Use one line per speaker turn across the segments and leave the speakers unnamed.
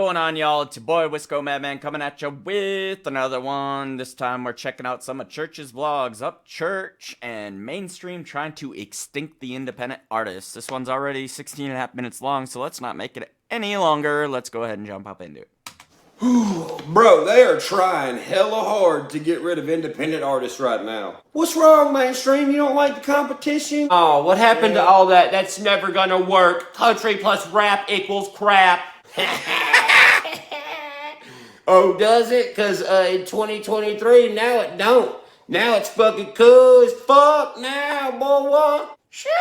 going on, y'all? It's your boy Wisco Madman coming at you with another one. This time we're checking out some of Church's vlogs. Upchurch and Mainstream trying to extinct the independent artists. This one's already 16 and a half minutes long, so let's not make it any longer. Let's go ahead and jump up into it.
Bro, they are trying hella hard to get rid of independent artists right now. What's wrong, Mainstream? You don't like the competition?
Oh, what happened to all that? That's never gonna work. Country plus rap equals crap. Oh, does it? Because in 2023, now it don't. Now it's fucking cool as fuck now, boy. Sure.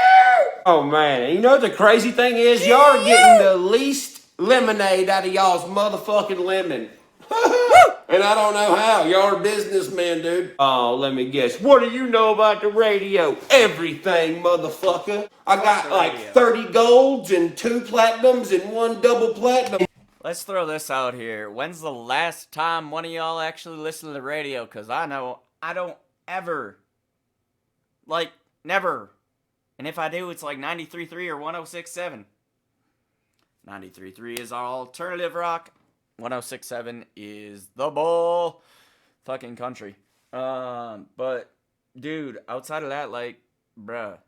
Oh, man. You know what the crazy thing is? Y'all are getting the least lemonade out of y'all's motherfucking lemon.
And I don't know how. Y'all are businessmen, dude.
Oh, let me guess. What do you know about the radio? Everything, motherfucker.
I got like 30 golds and 2 platinums and 1 double platinum.
Let's throw this out here. When's the last time one of y'all actually listened to the radio? Because I know I don't ever. Like, never. And if I do, it's like 93.3 or 106.7. 93.3 is our alternative rock. 106.7 is the bull fucking country. But, dude, outside of that, like, bruh.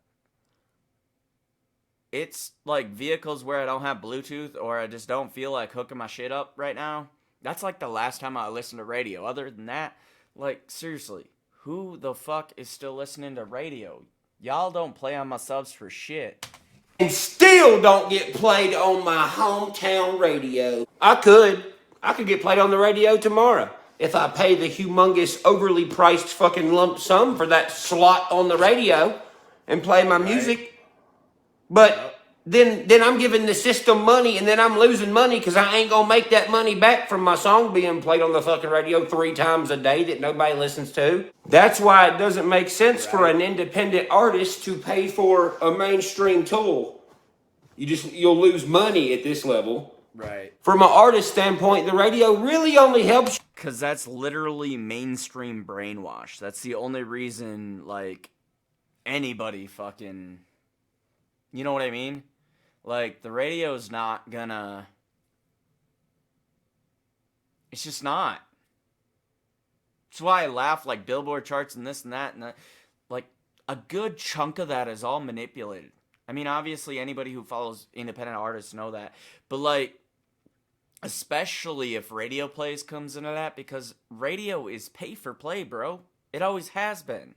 It's like vehicles where I don't have Bluetooth or I just don't feel like hooking my shit up right now. That's like the last time I listened to radio. Other than that, like, seriously, who the fuck is still listening to radio? Y'all don't play on my subs for shit.
And still don't get played on my hometown radio. I could get played on the radio tomorrow if I pay the humongous, overly priced fucking lump sum for that slot on the radio and play my music. But then I'm giving the system money and then I'm losing money because I ain't gonna make that money back from my song being played on the fucking radio 3 times a day that nobody listens to. That's why it doesn't make sense for an independent artist to pay for a mainstream tool. You'll lose money at this level.
Right.
From an artist standpoint, the radio really only helps.
Because that's literally mainstream brainwash. That's the only reason, like, anybody fucking... You know what I mean? Like, the radio's not gonna... It's just not. That's why I laugh, like, Billboard charts and this and that. And that. Like, a good chunk of that is all manipulated. I mean, obviously, anybody who follows independent artists know that. But, like, especially if radio plays comes into that, because radio is pay for play, bro. It always has been.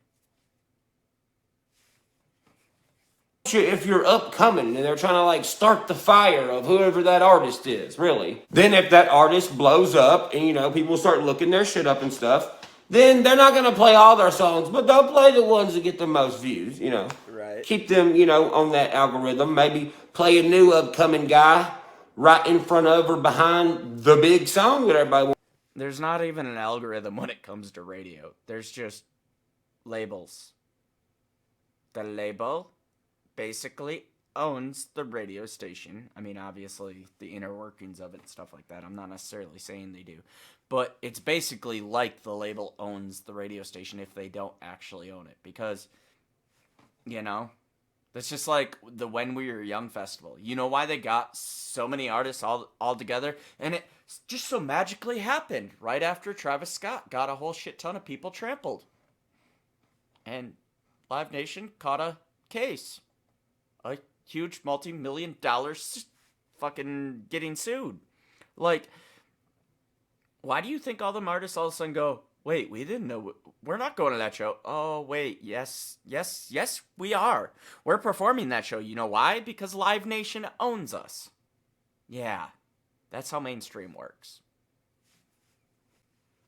If you're upcoming and they're trying to like start the fire of whoever that artist is, really. Then if that artist blows up and, you know, people start looking their shit up and stuff, then they're not going to play all their songs, but they'll play the ones that get the most views, you know.
Right.
Keep them, you know, on that algorithm. Maybe play a new upcoming guy right in front of or behind the big song that everybody wants.
There's not even an algorithm when it comes to radio. There's just labels. The label basically owns the radio station. I mean, obviously, the inner workings of it and stuff like that. I'm not necessarily saying they do. But it's basically like the label owns the radio station if they don't actually own it. Because, you know, that's just like the When We Were Young festival. You know why they got so many artists all together? And it just so magically happened right after Travis Scott got a whole shit ton of people trampled. And Live Nation caught a case. A huge multi-million dollars fucking getting sued. Like, why do you think all them artists all of a sudden go, wait, we didn't know, we're not going to that show. Oh, wait, yes, we are. We're performing that show. You know why? Because Live Nation owns us. Yeah, that's how mainstream works.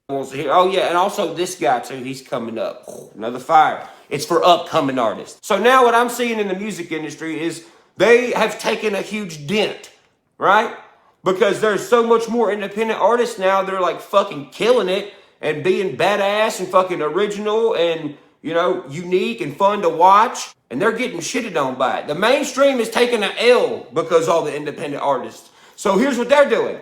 Oh, yeah, and also this guy, too, he's coming up. Another fire. It's for upcoming artists. So now what I'm seeing in the music industry is they have taken a huge dent, right? Because there's so much more independent artists now. They're, like, fucking killing it and being badass and fucking original and, you know, unique and fun to watch. And they're getting shitted on by it. The mainstream is taking an L because of all the independent artists. So here's what they're doing.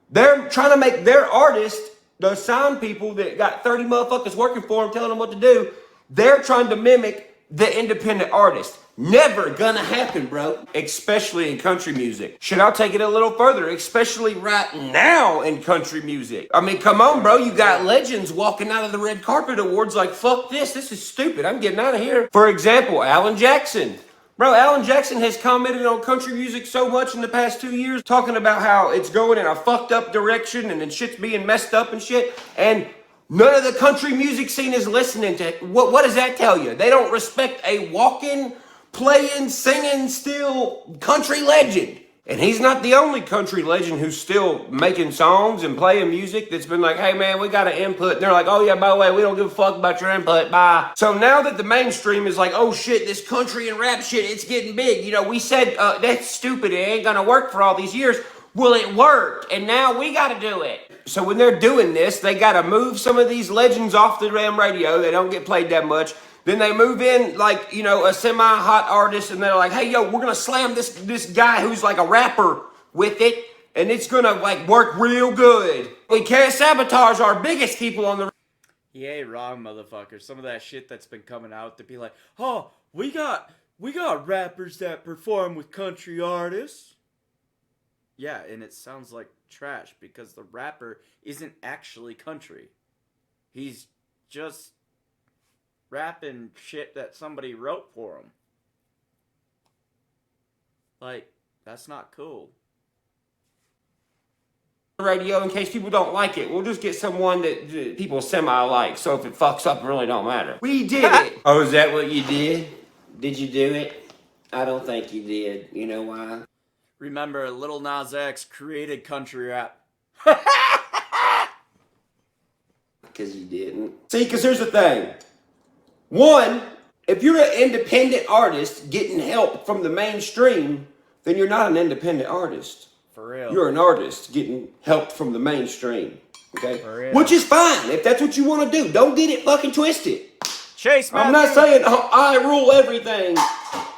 They're trying to make their artists, the sound people that got 30 motherfuckers working for them, telling them what to do, they're trying to mimic the independent artist. Never gonna happen, bro. Especially in country music. Shit, I'll take it a little further. Especially right now in country music. I mean, come on, bro. You got legends walking out of the red carpet awards like, fuck this. This is stupid. I'm getting out of here. For example, Alan Jackson. Bro, Alan Jackson has commented on country music so much in the past 2 years, talking about how it's going in a fucked up direction and then shit's being messed up and shit. And none of the country music scene is listening to it. What does that tell you? They don't respect a walking, playing, singing, still country legend. And he's not the only country legend who's still making songs and playing music that's been like, hey man, we got an input. And they're like, oh yeah, by the way, we don't give a fuck about your input, bye. So now that the mainstream is like, oh shit, this country and rap shit, it's getting big. You know, we said, that's stupid, it ain't gonna work for all these years. Well, it worked, and now we gotta do it. So when they're doing this, they gotta move some of these legends off the damn radio. They don't get played that much. Then they move in, like, you know, a semi-hot artist, and they're like, hey, yo, we're gonna slam this guy who's like a rapper with it, and it's gonna, like, work real good. We can't sabotage our biggest people on the...
He ain't wrong, motherfucker. Some of that shit that's been coming out to be like, oh, we got rappers that perform with country artists. Yeah, and it sounds like trash because the rapper isn't actually country. He's just rapping shit that somebody wrote for him. Like, that's not cool.
Radio in case people don't like it. We'll just get someone that people semi-like, so if it fucks up, it really don't matter. We did it! Oh, is that what you did? Did you do it? I don't think you did. You know why?
Remember, Lil Nas X created country rap.
Because you didn't. See, because here's the thing. One, if you're an independent artist getting help from the mainstream, then you're not an independent artist.
For real.
You're an artist getting help from the mainstream. Okay?
For real.
Which is fine if that's what you want to do. Don't get it fucking twisted.
Chase, man.
I'm not saying I rule everything.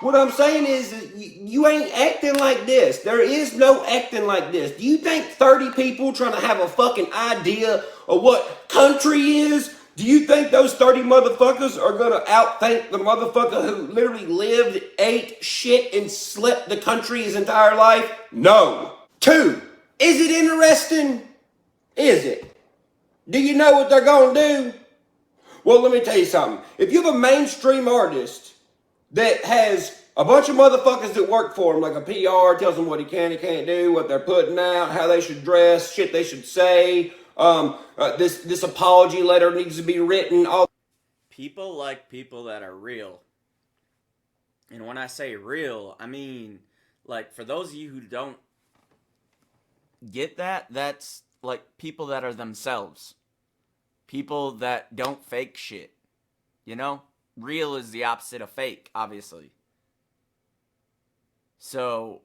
What I'm saying is you ain't acting like this. There is no acting like this. Do you think 30 people trying to have a fucking idea of what country is? Do you think those 30 motherfuckers are going to outthink the motherfucker who literally lived, ate, shit, and slept the country his entire life? No. 2, is it interesting? Is it? Do you know what they're going to do? Well, let me tell you something. If you have a mainstream artist that has a bunch of motherfuckers that work for him, like a PR, tells them what he can and can't do, what they're putting out, how they should dress, shit they should say, this apology letter needs to be written. All
People like people that are real. And when I say real, I mean, like, for those of you who don't get that, that's like people that are themselves. People that don't fake shit. You know? Real is the opposite of fake, obviously. So,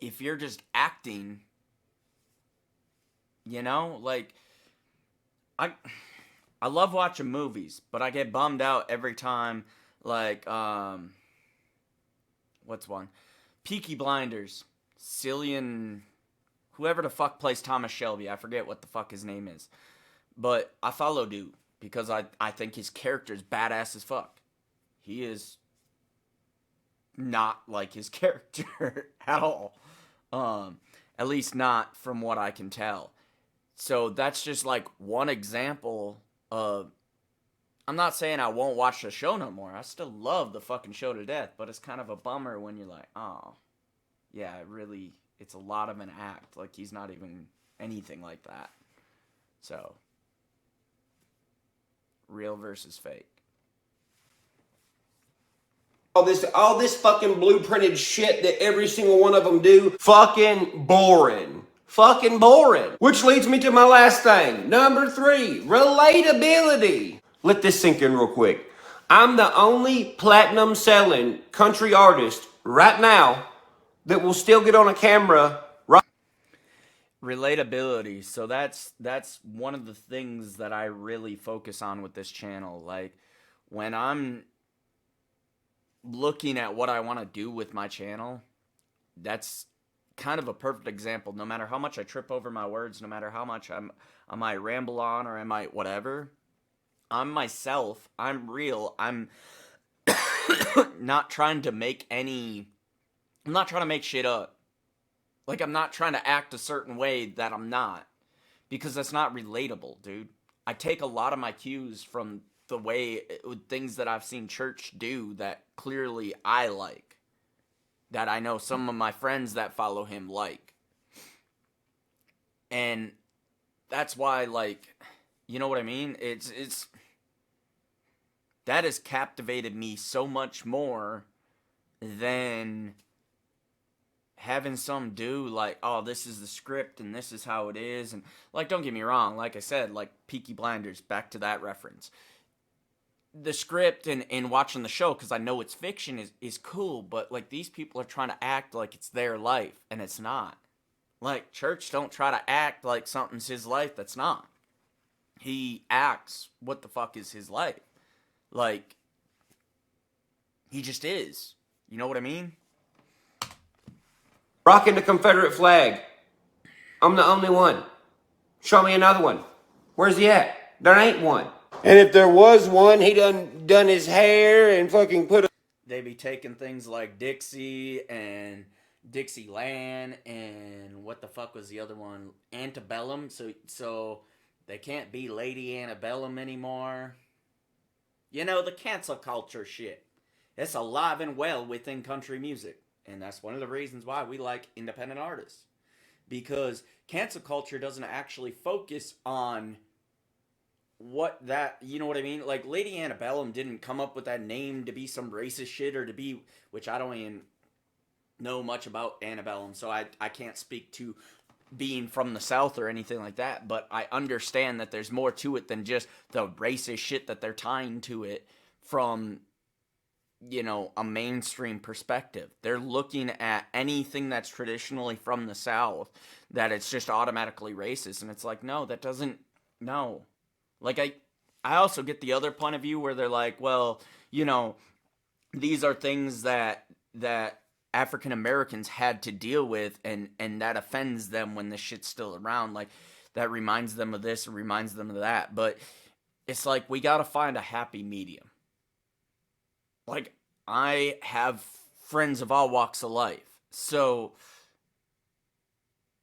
if you're just acting, you know, like, I love watching movies, but I get bummed out every time, like, what's one? Peaky Blinders, Cillian, whoever the fuck plays Thomas Shelby, I forget what the fuck his name is. But I follow dude because I think his character is badass as fuck. He is not like his character at all. At least not from what I can tell. So that's just like one example of... I'm not saying I won't watch the show no more. I still love the fucking show to death. But it's kind of a bummer when you're like, oh, yeah, it's a lot of an act. Like, he's not even anything like that. So... real versus fake.
All this fucking blueprinted shit that every single one of them do, fucking boring. Fucking boring. Which leads me to my last thing. Number 3, relatability. Let this sink in real quick. I'm the only platinum selling country artist right now that will still get on a camera.
Relatability. So that's one of the things that I really focus on with this channel. Like, when I'm looking at what I want to do with my channel, that's kind of a perfect example. No matter how much I trip over my words, no matter how much I might ramble on or I might whatever, I'm myself, I'm real, I'm not trying to make any. I'm not trying to make shit up. Like, I'm not trying to act a certain way that I'm not. Because that's not relatable, dude. I take a lot of my cues from the way, things that I've seen church do that clearly I like. That I know some of my friends that follow him like. And that's why, like, you know what I mean? It's that has captivated me so much more than having some dude like, oh, this is the script and this is how it is. And, like, don't get me wrong, like I said, like Peaky Blinders, back to that reference. The script and watching the show, because I know it's fiction, is cool, but, like, these people are trying to act like it's their life, and it's not. Like, Church don't try to act like something's his life that's not. He acts what the fuck is his life. Like, he just is. You know what I mean?
Rocking the Confederate flag. I'm the only one. Show me another one. Where's he at? There ain't one. And if there was one, he done his hair and fucking put a...
They be taking things like Dixie and Dixieland and what the fuck was the other one? Antebellum. So they can't be Lady Antebellum anymore. You know, the cancel culture shit. It's alive and well within country music. And that's one of the reasons why we like independent artists. Because cancel culture doesn't actually focus on what that, you know what I mean? Like, Lady Antebellum didn't come up with that name to be some racist shit or to be, which I don't even know much about Antebellum, so I can't speak to being from the South or anything like that, but I understand that there's more to it than just the racist shit that they're tying to it from, you know, a mainstream perspective. They're looking at anything that's traditionally from the South, that it's just automatically racist, and it's like, no, that doesn't, no. Like, I also get the other point of view where they're like, well, you know, these are things that African Americans had to deal with, and that offends them when this shit's still around. Like, that reminds them of this and reminds them of that. But it's like, we gotta find a happy medium. Like, I have friends of all walks of life. So,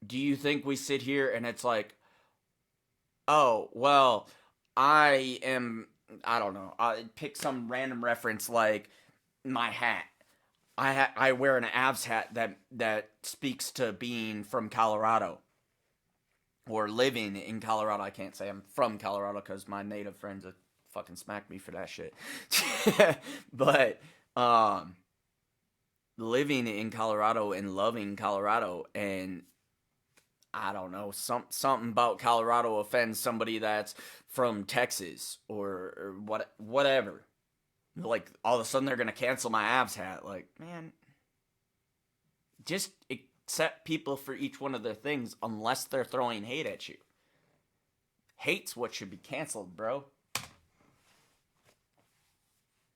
do you think we sit here and it's like, oh, well, I don't know, I pick some random reference like my hat. I wear an Avs hat that speaks to being from Colorado or living in Colorado. I can't say I'm from Colorado because my native friends have fucking smacked me for that shit. But living in Colorado and loving Colorado, and I don't know, something about Colorado offends somebody that's from Texas or whatever. Like, all of a sudden they're going to cancel my Avs hat. Like, man, just accept people for each one of their things unless they're throwing hate at you. Hate's what should be canceled, bro.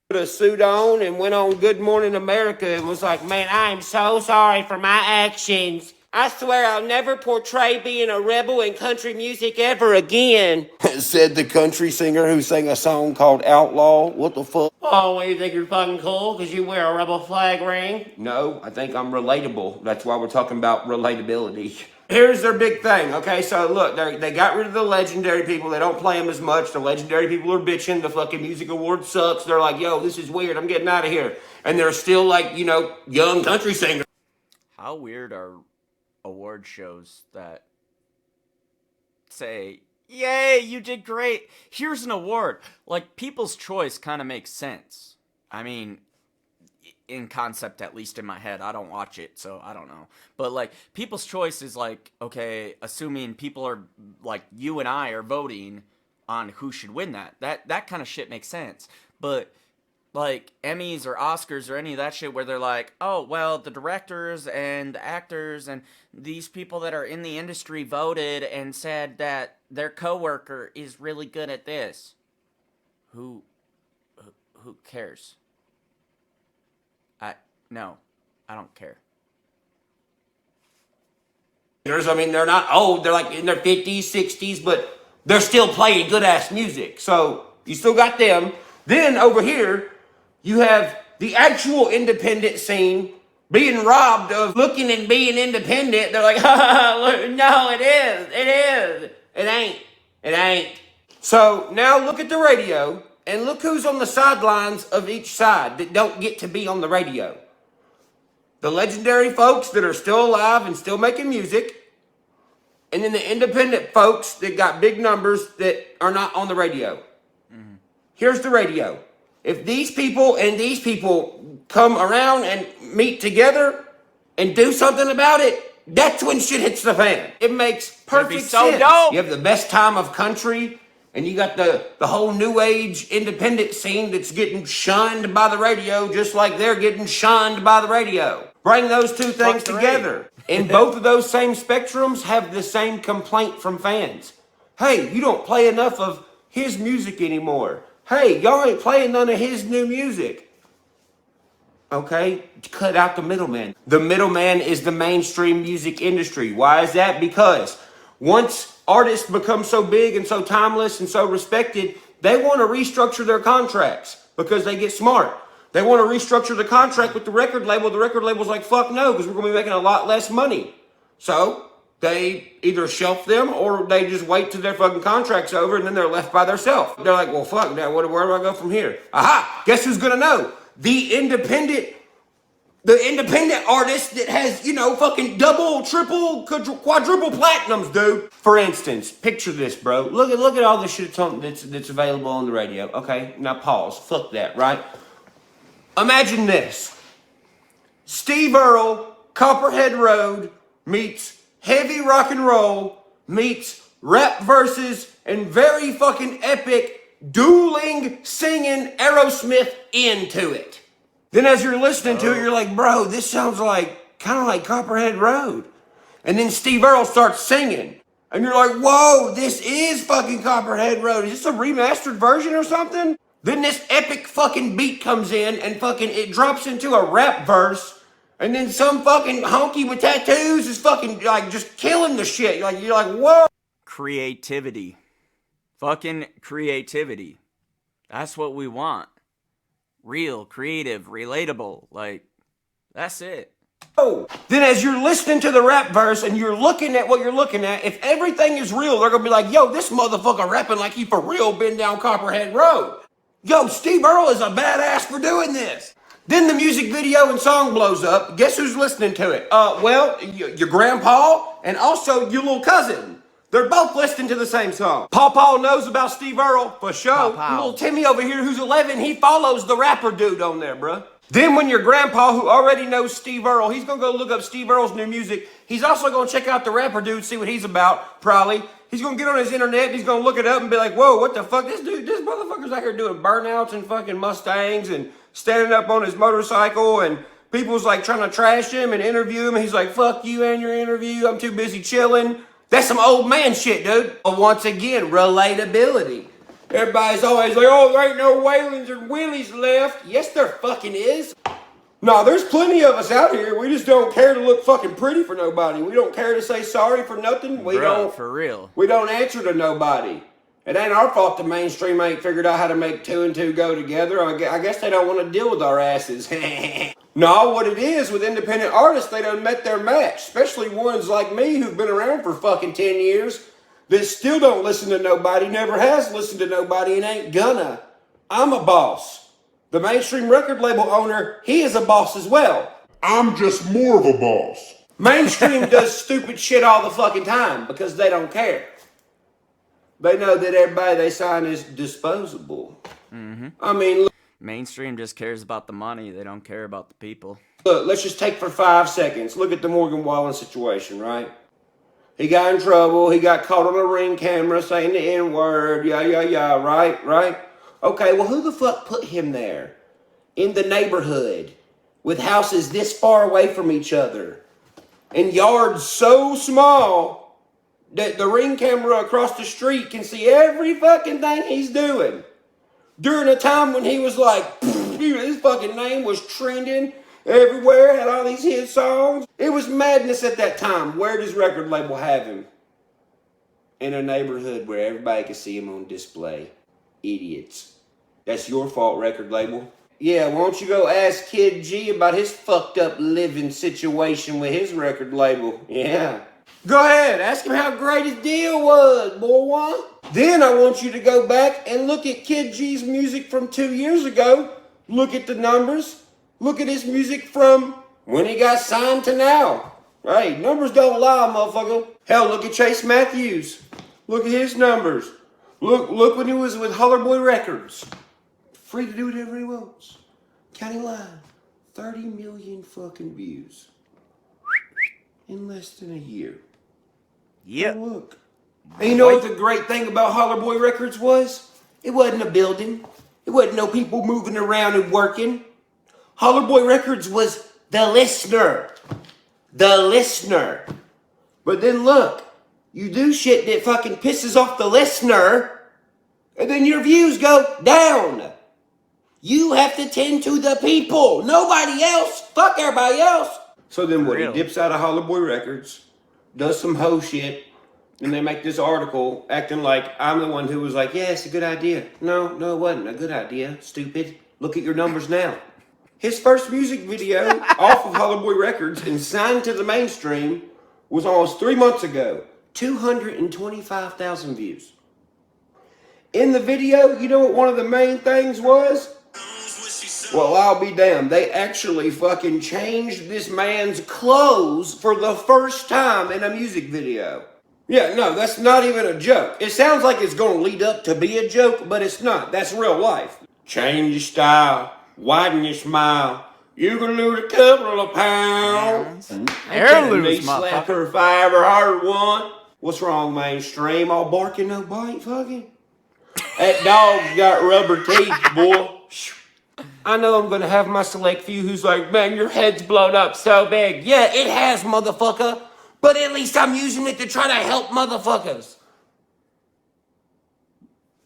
Put a suit on and went on Good Morning America and was like, man, I am so sorry for my actions. I swear I'll never portray being a rebel in country music ever again. Said the country singer who sang a song called Outlaw. What the fuck? Oh, what, you think you're fucking cool because you wear a rebel flag ring? No, I think I'm relatable. That's why we're talking about relatability. Here's their big thing, okay? So, look, they got rid of the legendary people. They don't play them as much. The legendary people are bitching. The fucking music award sucks. They're like, yo, this is weird. I'm getting out of here. And they're still, like, you know, young country singers.
How weird are award shows that say, yay, you did great, here's an award? Like, People's Choice kind of makes sense. I mean, in concept, at least in my head. I don't watch it, so I don't know. But, like, People's Choice is like, okay, assuming people are, like, you and I are voting on who should win that kind of shit makes sense. But, like, Emmys or Oscars or any of that shit where they're like, oh, well, the directors and the actors and these people that are in the industry voted and said that their coworker is really good at this. Who cares? No, I don't care.
I mean, they're not old. They're like in their 50s, 60s, but they're still playing good-ass music. So you still got them. Then over here, you have the actual independent scene being robbed of looking and being independent, they're like, no, it is. It ain't. It ain't. So now look at the radio and look who's on the sidelines of each side that don't get to be on the radio. The legendary folks that are still alive and still making music, and then the independent folks that got big numbers that are not on the radio. Mm-hmm. Here's the radio. If these people and these people come around and meet together and do something about it, that's when shit hits the fan. It makes perfect sense.
Dope.
You have the best time of country, and you got the whole new age independent scene that's getting shunned by the radio just like they're getting shunned by the radio. Bring those two things together. And both of those same spectrums have the same complaint from fans. Hey, you don't play enough of his music anymore. Hey, y'all ain't playing none of his new music. Okay, cut out the middleman. The middleman is the mainstream music industry. Why is that? Because once artists become so big and so timeless and so respected, they want to restructure their contracts because they get smart. They want to restructure the contract with the record label. The record label's like, fuck no, because we're going to be making a lot less money. So they either shelf them or they just wait till their fucking contract's over and then they're left by themselves. They're like, well, fuck, now where do I go from here? Aha! Guess who's going to know? The independent artist that has, fucking double, triple, quadruple platinums, dude. For instance, picture this, bro. Look at all the shit that's available on the radio. Okay, now pause. Fuck that, right? Imagine this. Steve Earle, Copperhead Road meets heavy rock and roll meets rap verses and very fucking epic dueling singing Aerosmith into it. Then as you're listening to it, you're like, bro, this sounds like kind of like Copperhead Road. And then Steve Earle starts singing. And you're like, whoa, this is fucking Copperhead Road. Is this a remastered version or something? Then this epic fucking beat comes in and fucking it drops into a rap verse. And then some fucking honky with tattoos is fucking like just killing the shit. You're like, whoa.
Creativity. Fucking creativity. That's what we want. Real, creative, relatable. Like, that's it.
Oh. Then as you're listening to the rap verse and you're looking at what you're looking at, if everything is real, they're gonna be like, yo, this motherfucker rapping like he for real been down Copperhead Road. Yo, Steve Earle is a badass for doing this. Then the music video and song blows up. Guess who's listening to it? Well, your grandpa and also your little cousin. They're both listening to the same song. Paw knows about Steve Earle, for sure. Little Timmy over here who's 11, he follows the rapper dude on there, bruh. Then when your grandpa, who already knows Steve Earle, he's going to go look up Steve Earle's new music. He's also going to check out the rapper dude, see what he's about, probably. He's going to get on his internet, and he's going to look it up and be like, whoa, what the fuck? This motherfucker's out here doing burnouts and fucking Mustangs and standing up on his motorcycle, and people's like trying to trash him and interview him, and he's like, fuck you and your interview, I'm too busy chilling. That's some old man shit, dude. But once again, relatability. Everybody's always like, oh, there ain't no Waylons or Willies left. Yes, there fucking is. No, there's plenty of us out here. We just don't care to look fucking pretty for nobody. We don't care to say sorry for nothing.
For real.
We don't answer to nobody. It ain't our fault the mainstream ain't figured out how to make two and two go together. I guess they don't want to deal with our asses. No, what it is with independent artists, they done met their match. Especially ones like me who've been around for fucking 10 years that still don't listen to nobody, never has listened to nobody, and ain't gonna. I'm a boss. The mainstream record label owner, he is a boss as well.
I'm just more of a boss.
Mainstream does stupid shit all the fucking time because they don't care. They know that everybody they sign is disposable.
Mm-hmm.
I mean, look,
mainstream just cares about the money. They don't care about the people.
Look, let's just take for 5 seconds. Look at the Morgan Wallen situation, right? He got in trouble. He got caught on a ring camera saying the N-word. Yeah, right? Okay, well, who the fuck put him there? In the neighborhood. With houses this far away from each other. And yards so small that the ring camera across the street can see every fucking thing he's doing. During a time when he was like, his fucking name was trending everywhere, had all these hit songs. It was madness at that time. Where does record label have him? In a neighborhood where everybody could see him on display. Idiots. That's your fault, record label. Yeah, won't you go ask Kid G about his fucked up living situation with his record label? Yeah. Go ahead, ask him how great his deal was, boy. Then I want you to go back and look at Kid G's music from 2 years ago. Look at the numbers. Look at his music from when he got signed to now. Hey, numbers don't lie, motherfucker. Hell, look at Chase Matthews. Look at his numbers. Look when he was with Hollerboy Records. Free to do whatever he wants. County line. 30 million fucking views. In less than a year.
Yep.
Oh, look. And you know what the great thing about Hollerboy Records was? It wasn't a building. It wasn't no people moving around and working. Hollerboy Records was the listener. The listener. But then look, you do shit that fucking pisses off the listener, and then your views go down. You have to tend to the people. Nobody else. Fuck everybody else. So then what? He dips out of Hollerboy Records, does some hoe shit, and they make this article acting like I'm the one who was like, yeah, it's a good idea. No, it wasn't a good idea, stupid. Look at your numbers now. His first music video off of Hollerboy Records and signed to the mainstream was almost 3 months ago. 225,000 views. In the video, you know what one of the main things was? Well, I'll be damned. They actually fucking changed this man's clothes for the first time in a music video. Yeah, no, that's not even a joke. It sounds like it's going to lead up to be a joke, but it's not. That's real life. Change your style. Widen your smile. You can lose a couple of pounds.
Heirlooms,
Slap her if I ever heard one. What's wrong, mainstream? All barking, no bite, fucking? That dog's got rubber teeth, boy. I know I'm gonna have my select few who's like, man, your head's blown up so big. Yeah, it has, motherfucker. But at least I'm using it to try to help motherfuckers.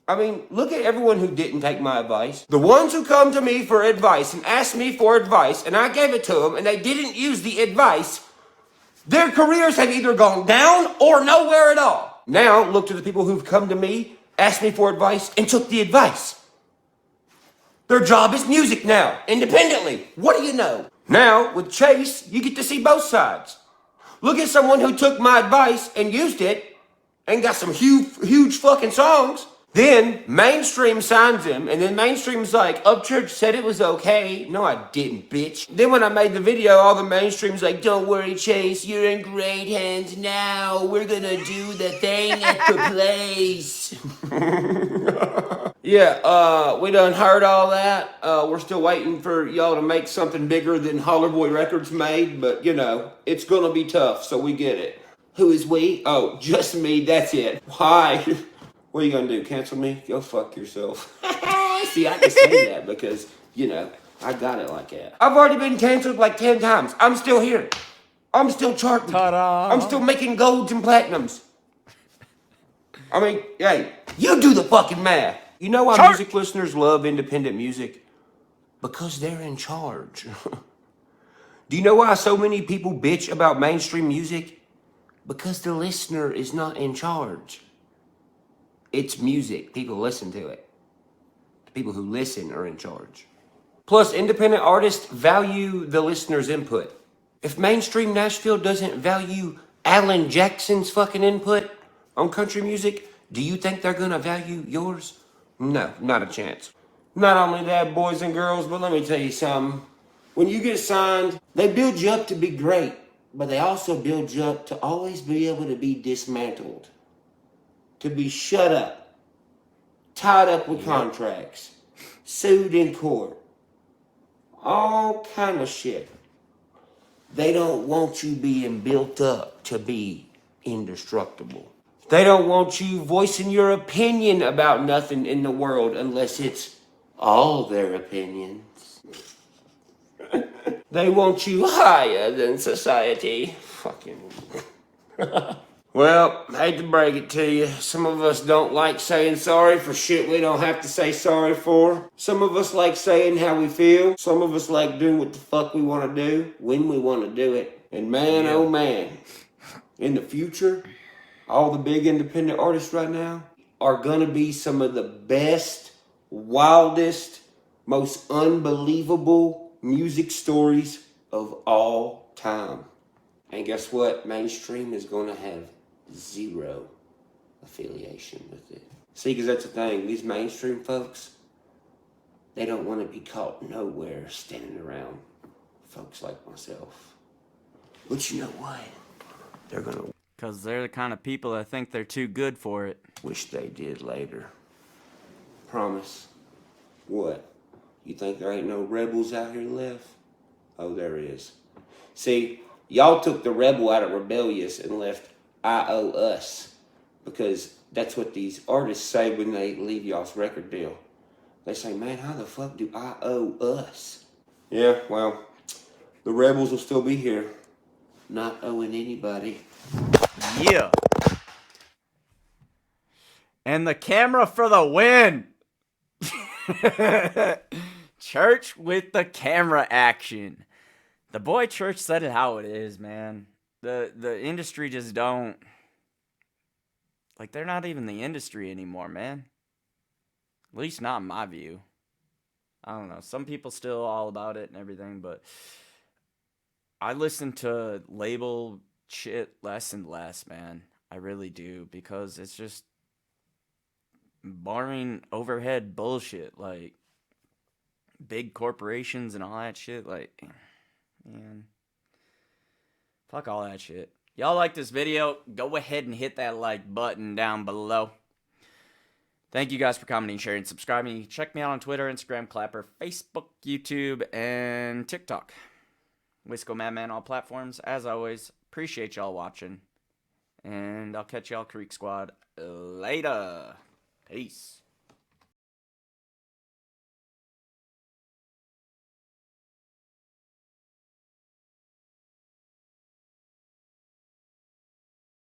I mean, look at everyone who didn't take my advice. The ones who come to me for advice and ask me for advice, and I gave it to them, and they didn't use the advice, their careers have either gone down or nowhere at all. Now, look to the people who've come to me, asked me for advice, and took the advice. Their job is music now, independently. What do you know? Now, with Chase, you get to see both sides. Look at someone who took my advice and used it, and got some huge fucking songs. Then mainstream signs him, and then mainstream's like, Upchurch said it was okay. No, I didn't, bitch. Then when I made the video, all the mainstream's like, don't worry, Chase, you're in great hands now. We're gonna do the thing at the place. Yeah, we done heard all that. We're still waiting for y'all to make something bigger than Hollerboy Records made, but you know, it's gonna be tough, so we get it. Who is we? Oh, just me, that's it. Why? What are you gonna do, cancel me? Go fuck yourself. See, I can say that because, you know, I got it like that. I've already been canceled like 10 times. I'm still here. I'm still charting.
Ta-da.
I'm still making golds and platinums. I mean, hey, you do the fucking math. You know why music listeners love independent music? Because they're in charge. Do you know why so many people bitch about mainstream music? Because the listener is not in charge. It's music. People listen to it. The people who listen are in charge. Plus, independent artists value the listener's input. If mainstream Nashville doesn't value Alan Jackson's fucking input on country music, do you think they're gonna value yours? No, not a chance. Not only that, boys and girls, but let me tell you something. When you get signed, they build you up to be great, but they also build you up to always be able to be dismantled. To be shut up, tied up with contracts, sued in court, all kind of shit. They don't want you being built up to be indestructible. They don't want you voicing your opinion about nothing in the world unless it's all their opinions. They want you higher than society. Fucking... Well, hate to break it to you, some of us don't like saying sorry for shit we don't have to say sorry for. Some of us like saying how we feel. Some of us like doing what the fuck we want to do, when we want to do it. And man, oh man, in the future, all the big independent artists right now are gonna be some of the best, wildest, most unbelievable music stories of all time. And guess what? Mainstream is going to have zero affiliation with it. See, because that's the thing. These mainstream folks, they don't want to be caught nowhere standing around folks like myself. But you know what? They're going to
Because they're the kind of people that think they're too good for it.
wish they did later. Promise. What? You think there ain't no rebels out here left? Oh, there is. See, y'all took the rebel out of rebellious and left I-O us. Because that's what these artists say when they leave y'all's record deal. They say, man, how the fuck do I owe us? Yeah, well, the rebels will still be here. Not owing anybody.
Yeah. And the camera for the win. Church with the camera action. The boy Church said it how it is, man. The industry just don't. Like, they're not even the industry anymore, man. At least not in my view. I don't know. Some people still all about it and everything, but I listen to label shit less and less, man. I really do, because it's just boring overhead bullshit. Like, big corporations and all that shit. Like, man, fuck all that shit. Y'all like this video? Go ahead and hit that like button down below. Thank you guys for commenting, sharing, subscribing. Check me out on Twitter, Instagram, Clapper, Facebook, YouTube, and TikTok. Wisco Madman, all platforms. As always, appreciate y'all watching. And I'll catch y'all, Creek Squad, later. Peace.